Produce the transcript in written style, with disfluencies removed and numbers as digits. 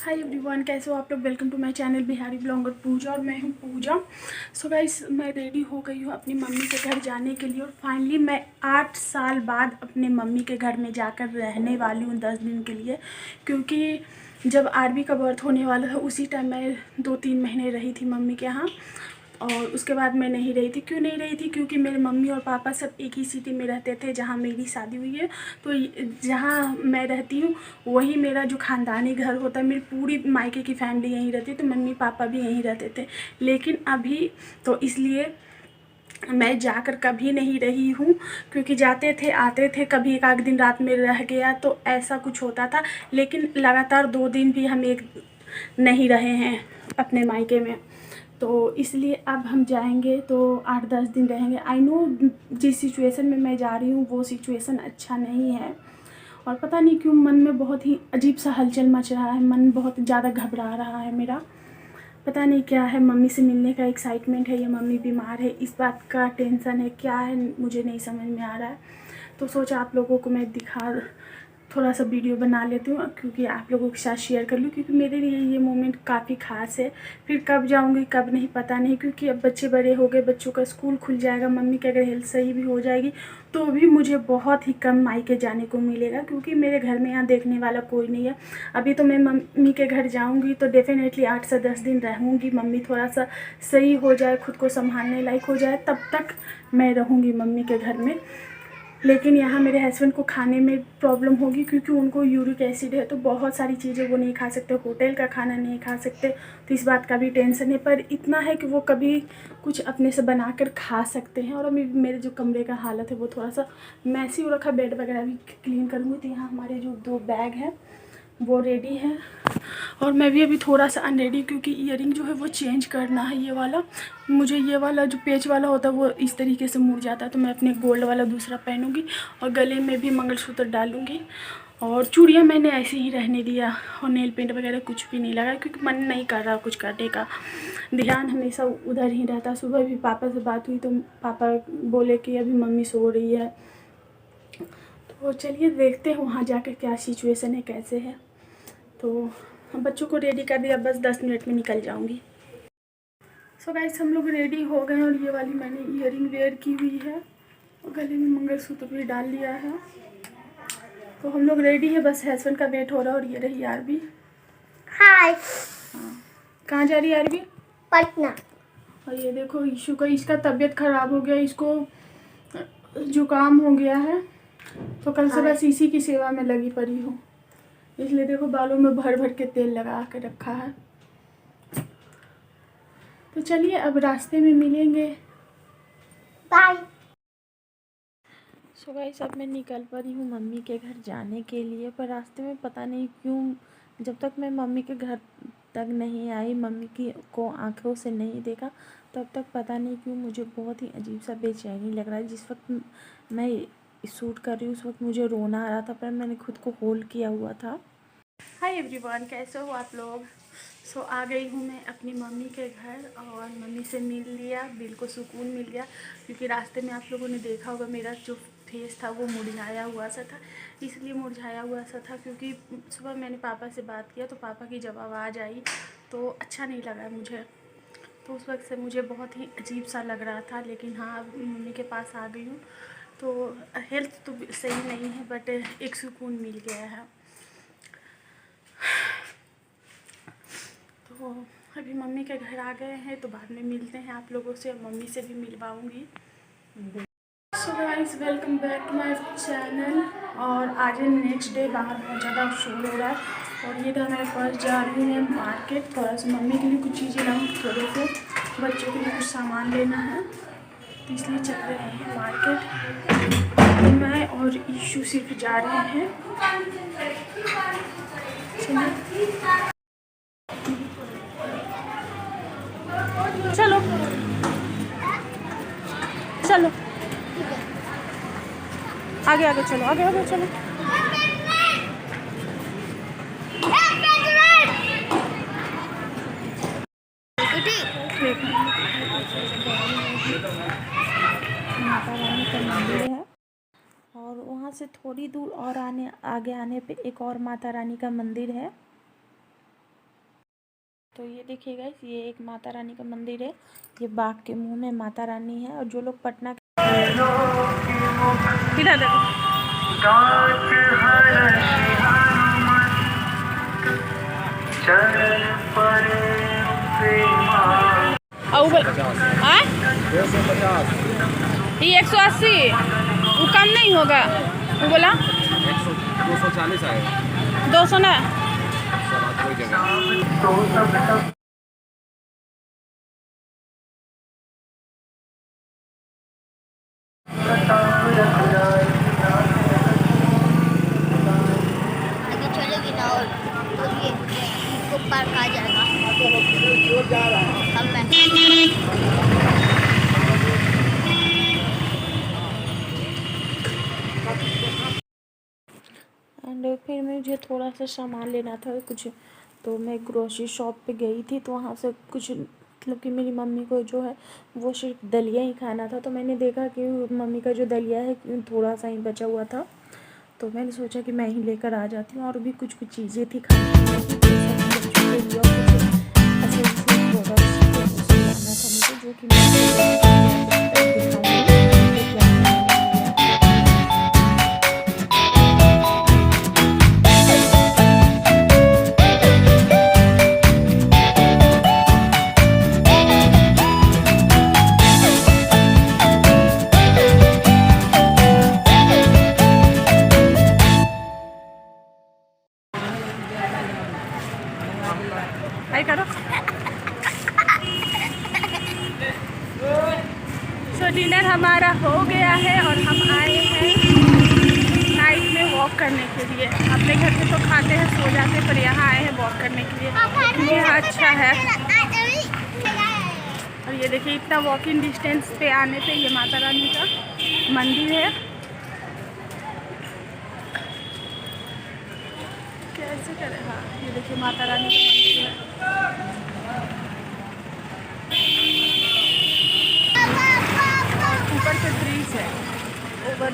Hi everyone, कैसे हो आप लोग। Welcome to my channel Bihari blogger Pooja और मैं हूँ पूजा। सो गाइस, मैं रेडी हो गई हूँ अपनी मम्मी के घर जाने के लिए और फाइनली मैं 8 साल बाद अपने मम्मी के घर में जाकर रहने वाली हूँ 10 दिन के लिए। क्योंकि जब आरबी का बर्थ होने वाला था उसी टाइम मैं 2-3 महीने रही थी मम्मी के यहाँ और उसके बाद मैं नहीं रही थी। क्यों नहीं रही थी? क्योंकि मेरे मम्मी और पापा सब एक ही सिटी में रहते थे जहाँ मेरी शादी हुई है। तो जहाँ मैं रहती हूँ वही मेरा जो ख़ानदानी घर होता है। मेरी पूरी मायके की फैमिली यहीं रहती है, तो मम्मी पापा भी यहीं रहते थे। लेकिन अभी तो इसलिए मैं जाकर कभी नहीं रही हूँ, क्योंकि जाते थे आते थे, कभी एक आध दिन रात में रह गया तो ऐसा कुछ होता था। लेकिन लगातार 2 दिन भी हम एक नहीं रहे हैं अपने मायके में। तो इसलिए अब हम जाएंगे तो 8-10 दिन रहेंगे। आई नो जिस सिचुएशन में मैं जा रही हूँ वो सिचुएशन अच्छा नहीं है और पता नहीं क्यों मन में बहुत ही अजीब सा हलचल मच रहा है। मन बहुत ज़्यादा घबरा रहा है मेरा। पता नहीं क्या है, मम्मी से मिलने का एक्साइटमेंट है या मम्मी बीमार है, इस बात का टेंशन है, क्या है मुझे नहीं समझ में आ रहा है। तो सोचा आप लोगों को मैं थोड़ा सा वीडियो बना लेती हूँ, क्योंकि आप लोगों के साथ शेयर कर लूँ, क्योंकि मेरे लिए ये मोमेंट काफ़ी ख़ास है। फिर कब जाऊँगी कब नहीं पता नहीं, क्योंकि अब बच्चे बड़े हो गए, बच्चों का स्कूल खुल जाएगा, मम्मी की अगर हेल्थ सही भी हो जाएगी तो भी मुझे बहुत ही कम मायके जाने को मिलेगा, क्योंकि मेरे घर में यहाँ देखने वाला कोई नहीं है। अभी तो मैं मम्मी के घर जाऊँगी तो डेफिनेटली 8 से 10 दिन रहूँगी। मम्मी थोड़ा सा सही हो जाए, खुद को संभालने लायक हो जाए, तब तक मैं रहूँगी मम्मी के घर में। लेकिन यहाँ मेरे हस्बैंड को खाने में प्रॉब्लम होगी, क्योंकि उनको यूरिक एसिड है, तो बहुत सारी चीज़ें वो नहीं खा सकते, होटल का खाना नहीं खा सकते। तो इस बात का भी टेंशन है, पर इतना है कि वो कभी कुछ अपने से बनाकर खा सकते हैं। और अभी मेरे जो कमरे का हालत है वो थोड़ा सा मैसी हो रखा, बेड वगैरह भी क्लीन करूँगी। तो यहाँ हमारे जो 2 बैग हैं वो रेडी है और मैं भी अभी थोड़ा सा अनरेडी, क्योंकि ईयरिंग जो है वो चेंज करना है। ये वाला मुझे, ये वाला जो पेच वाला होता है वो इस तरीके से मुड़ जाता है, तो मैं अपने गोल्ड वाला दूसरा पहनूंगी और गले में भी मंगलसूत्र डालूंगी। और चूड़ियाँ मैंने ऐसे ही रहने दिया और नेल पेंट वगैरह कुछ भी नहीं लगा, क्योंकि मन नहीं कर रहा कुछ करने का, ध्यान हमेशा उधर ही रहता। सुबह भी पापा से बात हुई तो पापा बोले कि अभी मम्मी सो रही है। तो चलिए देखते हैं वहाँ जाकर क्या सिचुएशन है, कैसे है। तो बच्चों को रेडी कर दिया, बस 10 मिनट में निकल जाऊंगी। सो गाइस, हम लोग रेडी हो गए और ये वाली मैंने ईयरिंग वेयर की हुई है और गले में मंगलसूत्र भी डाल लिया है। तो हम लोग रेडी है, बस हस्बैंड का वेट हो रहा है। और ये रही आरबी। हाय। हाँ, कहाँ जा रही है आरबी? पटना। और ये देखो ईशू का, इसका तबीयत ख़राब हो गया, इसको जुकाम हो गया है, तो कल से बस इसी की सेवा में लगी पड़ी हूँ। इसलिए देखो बालों में भर भर के तेल लगा के रखा है। तो चलिए अब रास्ते में मिलेंगे, बाय। सो गाइस, अब मैं निकल पड़ी हूँ मम्मी के घर जाने के लिए। पर रास्ते में पता नहीं क्यों, जब तक मैं मम्मी के घर तक नहीं आई, मम्मी की को आंखों से नहीं देखा, तब तक पता नहीं क्यों मुझे बहुत ही अजीब सा बेचैनी लग रहा है। जिस वक्त मैं शूट कर रही हूँ उस वक्त मुझे रोना आ रहा था, पर मैंने खुद को होल्ड किया हुआ था। हाय एवरीवन, कैसे हो आप लोग। सो आ गई हूँ मैं अपनी मम्मी के घर और मम्मी से मिल लिया, दिल को सुकून मिल गया। क्योंकि रास्ते में आप लोगों ने देखा होगा मेरा जो फेस था वो मुरझाया हुआ सा था। इसलिए मुरझाया हुआ सा था क्योंकि सुबह मैंने पापा से बात किया तो पापा की जब आवाज़ आई तो अच्छा नहीं लगा मुझे। तो उस वक्त से मुझे बहुत ही अजीब सा लग रहा था। लेकिन हाँ, अब मम्मी के पास आ गई हूँ तो हेल्थ तो सही नहीं है, बट एक सुकून मिल गया है। तो अभी मम्मी के घर आ गए हैं, तो बाद में मिलते हैं आप लोगों से, और मम्मी से भी मिलवाऊँगी। So guys, welcome back to my channel. और आज नेक्स्ट डे, बाहर बहुत ज़्यादा शोर हो रहा है और ये था मैं फर्स्ट जा रही हूँ मार्केट। थोड़ा सा मम्मी के लिए कुछ चीज़ें लाऊँ, थोड़े से बच्चों के लिए कुछ सामान लेना है, तो इसलिए चल रहे हैं मार्केट। तो मैं और ईशू सिर्फ जा रहे हैं। चलो चलो आगे आगे चलो, आगे आगे चलो। माता रानी का मंदिर है और वहाँ से थोड़ी दूर और आगे आने पे एक और माता रानी का मंदिर है। तो ये देखिए गाइस, ये एक माता रानी का मंदिर है। ये बाघ के मुंह में माता रानी है। और जो लोग पटना इधर देखो, ये 180 वो कम नहीं होगा। वो बोला 240 आएगा। 200 ना। कोई जगह आगे चलेगी ना और तो ये इको पार्क आ जाएगा। अब मैं एंड फिर मुझे थोड़ा सा सामान लेना था कुछ, तो मैं ग्रोसरी शॉप पे गई थी। तो वहाँ से कुछ मतलब कि मेरी मम्मी को जो है वो सिर्फ दलिया ही खाना था। तो मैंने देखा कि मम्मी का जो दलिया है थोड़ा सा ही बचा हुआ था, तो मैंने सोचा कि मैं ही लेकर आ जाती हूँ। और भी कुछ कुछ चीज़ें थी खाने की, जो कि हाय करो। सो डिनर हमारा हो गया है और हम आए हैं नाइट में वॉक करने के लिए। अपने घर पे तो खाते हैं सो जाते हैं, पर यहाँ आए हैं वॉक करने के लिए। यहाँ अच्छा है। और ये देखिए इतना वॉकिंग डिस्टेंस पे आने पे ये माता रानी का मंदिर है। कैसे करें? हाँ, ये देखिए माता रानी का मंदिर है। ऊपर से ब्रिज है, ओवर